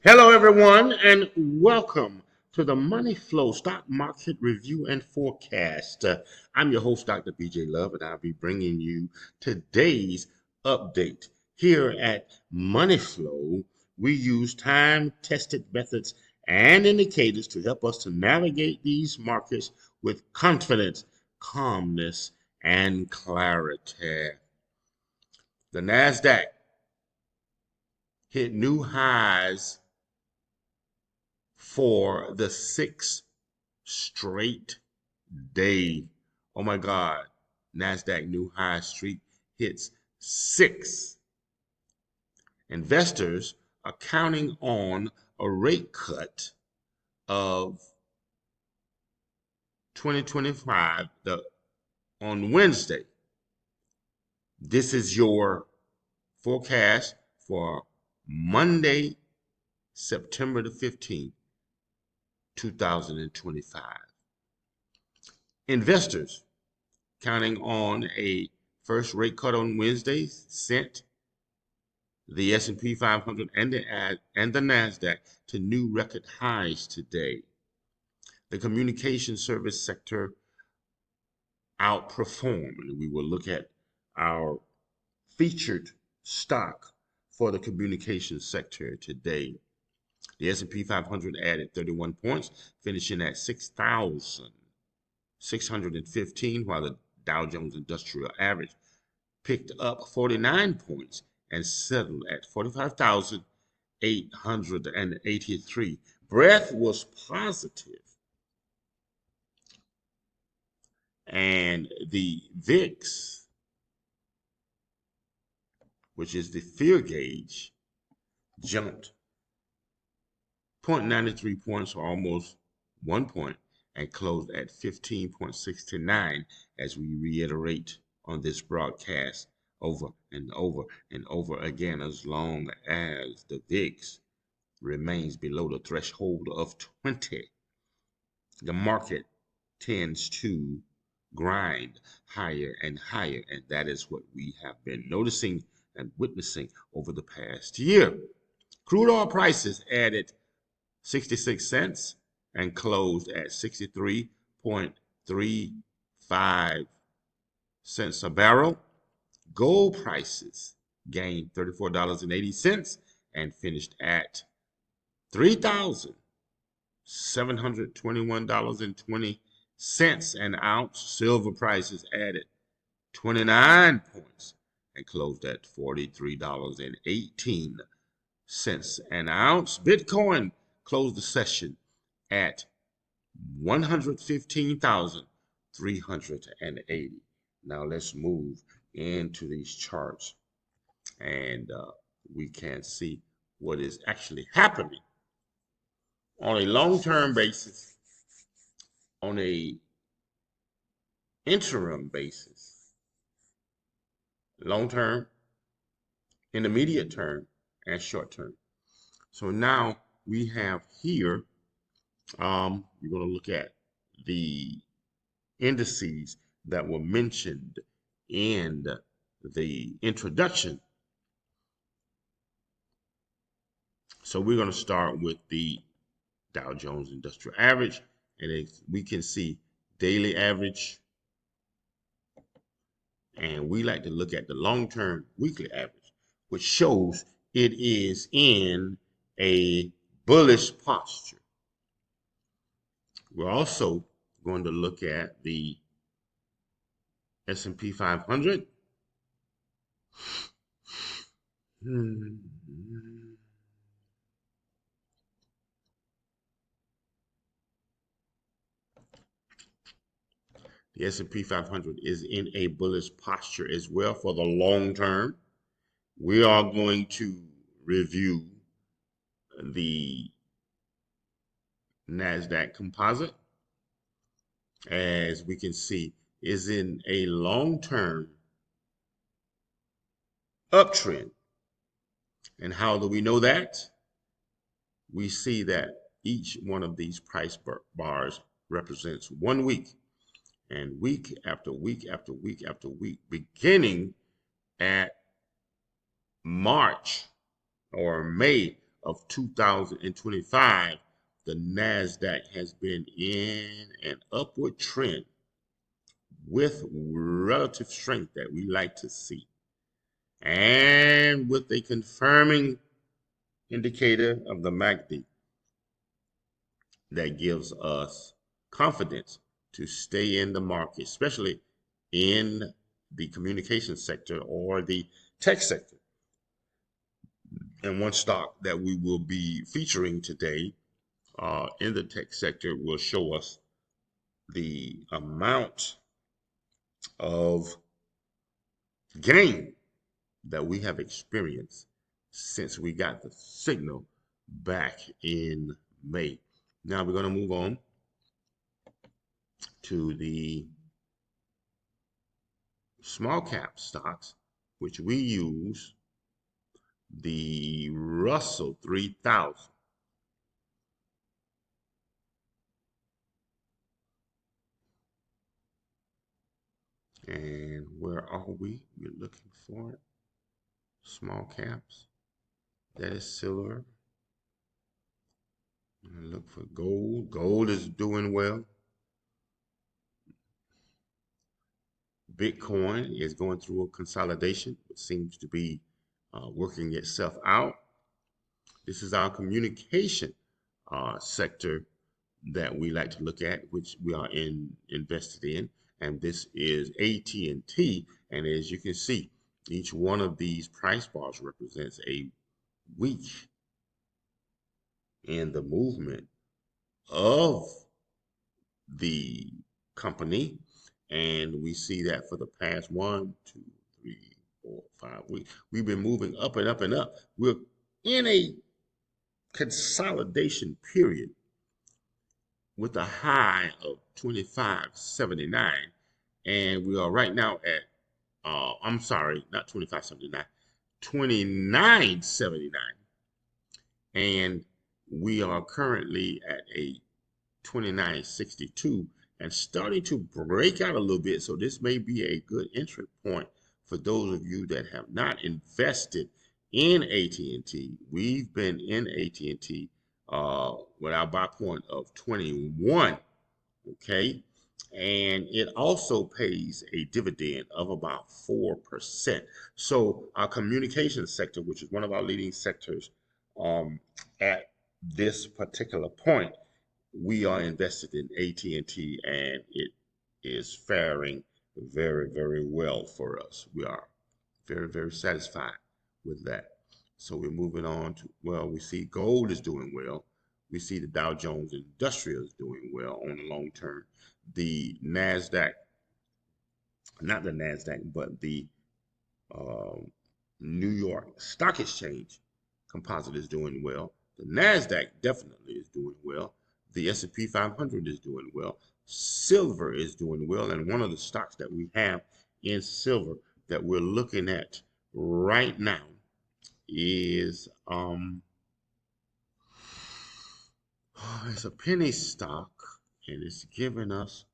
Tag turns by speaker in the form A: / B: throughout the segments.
A: Hello, everyone, and welcome to the Money Flow Stock Market Review and Forecast. I'm your host, Dr. BJ Love, and I'll be bringing you today's update. Here at Money Flow, we use time-tested methods and indicators to help us to navigate these markets with confidence, calmness, and clarity. The NASDAQ hit new highs for the sixth straight day. Oh my God. NASDAQ new high streak hits six. Investors are counting on a rate cut of 2025 on Wednesday. This is your forecast for Monday, September the 15th, 2025. Investors counting on a first rate cut on Wednesday sent the S&P 500 and the NASDAQ to new record highs today. The communication service sector outperformed. We will look at our featured stock for the communication sector today. The S&P 500 added 31 points, finishing at 6,615, while the Dow Jones Industrial Average picked up 49 points and settled at 45,883. Breath was positive, and the VIX, which is the fear gauge, jumped 0.93 points, or almost 1 point, and closed at 15.69, as we reiterate on this broadcast over and over and over again. As long as the VIX remains below the threshold of 20, the market tends to grind higher and higher, and that is what we have been noticing and witnessing over the past year. Crude oil prices added 66 cents and closed at 63.35 cents a barrel. Gold prices gained $34.80 and finished at $3,721.20 an ounce. Silver prices added 29 points and closed at $43.18 an ounce. Bitcoin closed the session at 115,380. Now let's move into these charts, and we can see what is actually happening on a long-term basis, on a interim basis, long-term, intermediate term, and short-term. So now we have here, we're going to look at the indices that were mentioned in the introduction. So we're going to start with the Dow Jones Industrial Average, and we can see daily average, and we like to look at the long-term weekly average, which shows it is in a bullish posture. We're also going to look at the S&P 500. The S&P 500 is in a bullish posture as well for the long term. We are going to review the NASDAQ composite, as we can see, is in a long-term uptrend. And how do we know that? We see that each one of these price bars represents 1 week, and week after week after week after week, beginning at March or May of 2025, the NASDAQ has been in an upward trend with relative strength that we like to see, and with a confirming indicator of the MACD that gives us confidence to stay in the market, especially in the communication sector or the tech sector. And one stock that we will be featuring today in the tech sector will show us the amount of gain that we have experienced since we got the signal back in May. Now we're going to move on to the small cap stocks, which we use the Russell 3000. And where are we? We're looking for it. Small caps. That is silver. Look for gold. Gold is doing well. Bitcoin is going through a consolidation. It seems to be working itself out. This is our communication sector that we like to look at, which we are invested in, and this is AT&T. And as you can see, each one of these price bars represents a week in the movement of the company, and we see that for the past 1, 2, 3, 4, 5 weeks, we've been moving up and up and up. We're in a consolidation period with a high of 25.79, and we are right now at I'm sorry, not 25.79, 29.79, and we are currently at a 29.62 and starting to break out a little bit. So this may be a good entry point for those of you that have not invested in AT&T. We've been in AT&T with our buy point of 21, okay? And it also pays a dividend of about 4%. So our communication sector, which is one of our leading sectors at this particular point, we are invested in AT&T, and it is faring very, very well for us. We are very, very satisfied with that. So we're moving on to, well, we see gold is doing well. We see the Dow Jones Industrial is doing well on the long term. The NASDAQ, not the NASDAQ, but the New York Stock Exchange composite is doing well. The NASDAQ definitely is doing well. The S&P 500 is doing well. Silver is doing well. And one of the stocks that we have in silver that we're looking at right now is it's a penny stock, and it's giving us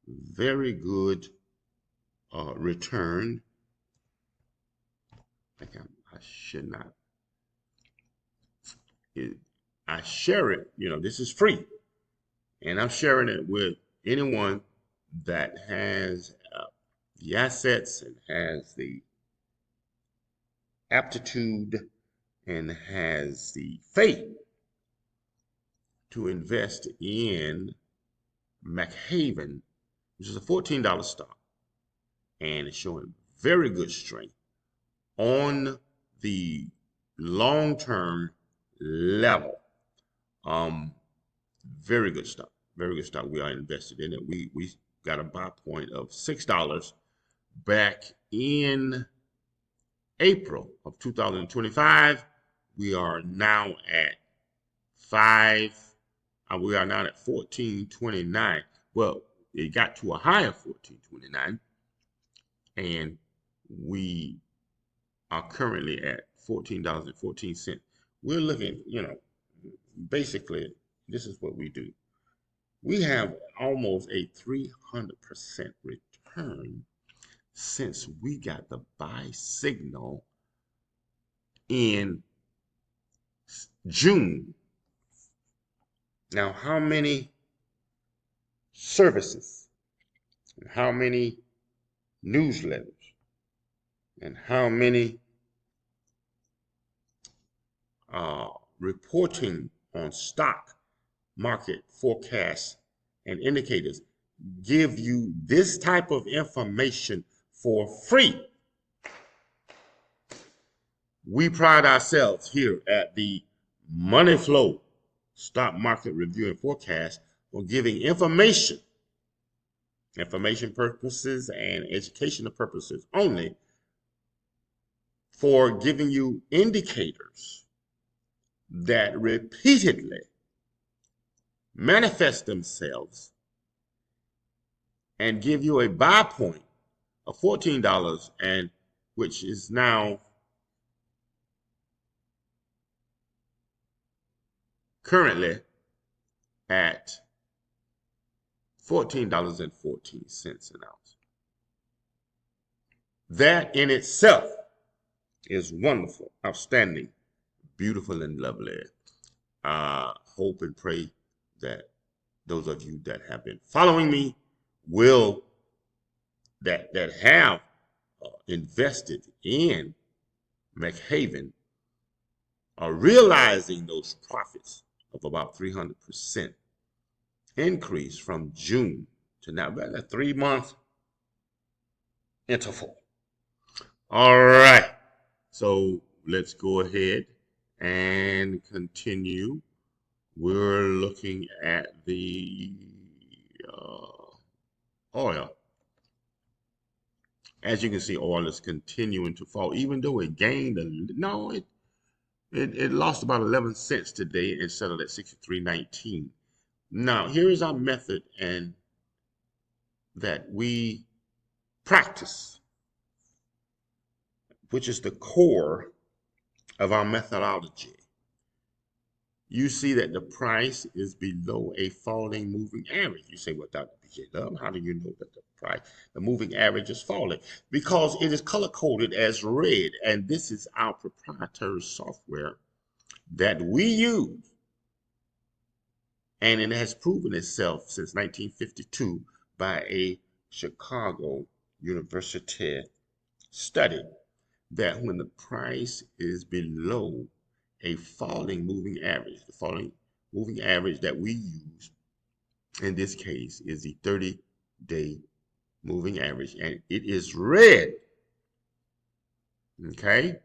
A: very good return. I should not. I share it. This is free, and I'm sharing it with anyone that has the assets and has the aptitude and has the faith to invest in McHaven, which is a $14 stock, and it's showing very good strength on the long-term level. Very good stock. Very good stock. We are invested in it. We got a buy point of $6 back in April of 2025. We are now at 5. We are now at 14.29. Well, it got to a high of 14.29, and we are currently at $14.14. We're looking, basically, this is what we do. We have almost a 300% return since we got the buy signal in June. Now, how many services, and how many newsletters, and how many reporting on stock market forecasts and indicators give you this type of information for free? We pride ourselves here at the Money Flow Stock Market Review and Forecast on giving information purposes and educational purposes only, for giving you indicators that repeatedly manifest themselves and give you a buy point of $14, and which is now currently at $14.14 an ounce. That in itself is wonderful, outstanding, beautiful, and lovely. I hope and pray that those of you that have been following me will, that have invested in McHaven, are realizing those profits of about 300% increase from June to now, about a 3-month interval. All right, so let's go ahead and continue. We're looking at the oil. As you can see, oil is continuing to fall, even though it gained it lost about 11 cents today and settled at 63.19. Now, here is our method and that we practice, which is the core of our methodology. You see that the price is below a falling moving average. You say, well, Dr. BJ Love, how do you know that the moving average is falling? Because it is color-coded as red, and this is our proprietary software that we use, and it has proven itself since 1952 by a Chicago University study that when the price is below a falling moving average, the falling moving average that we use in this case is the 30-day moving average, and it is red. Okay?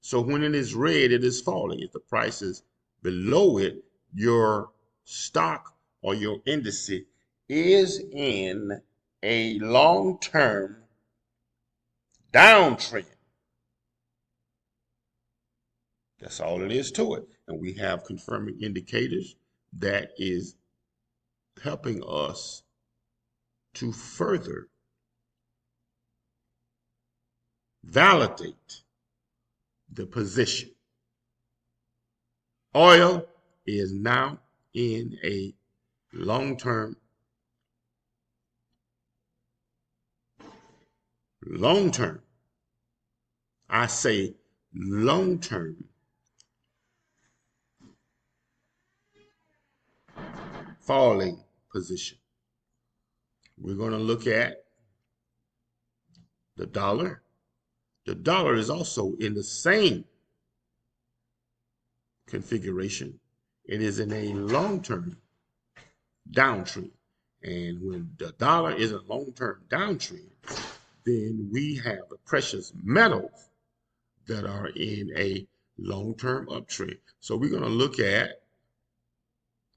A: So when it is red, it is falling. If the price is below it, your stock or your index is in a long-term downtrend. That's all it is to it. And we have confirming indicators that is helping us to further validate the position. Oil is now in a long-term I say long-term falling position. We're going to look at the dollar. The dollar is also in the same configuration. It is in a long-term downtrend. And when the dollar is a long-term downtrend, then we have the precious metals that are in a long-term uptrend. So we're going to look at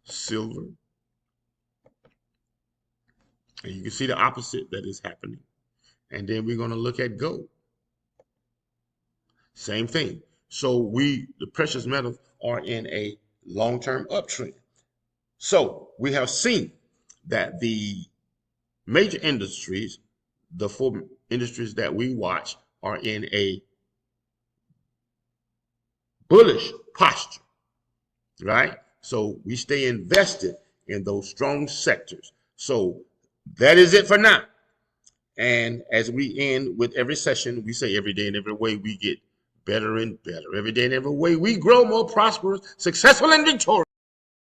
A: silver. And you can see the opposite that is happening. And then we're going to look at gold. Same thing. So the precious metals are in a long-term uptrend. So we have seen that the major industries, the 4 industries that we watch, are in a bullish posture, right? So we stay invested in those strong sectors. So that is it for now. And as we end with every session, we say every day and every way we get better and better. Every day and every way we grow more prosperous, successful, and victorious.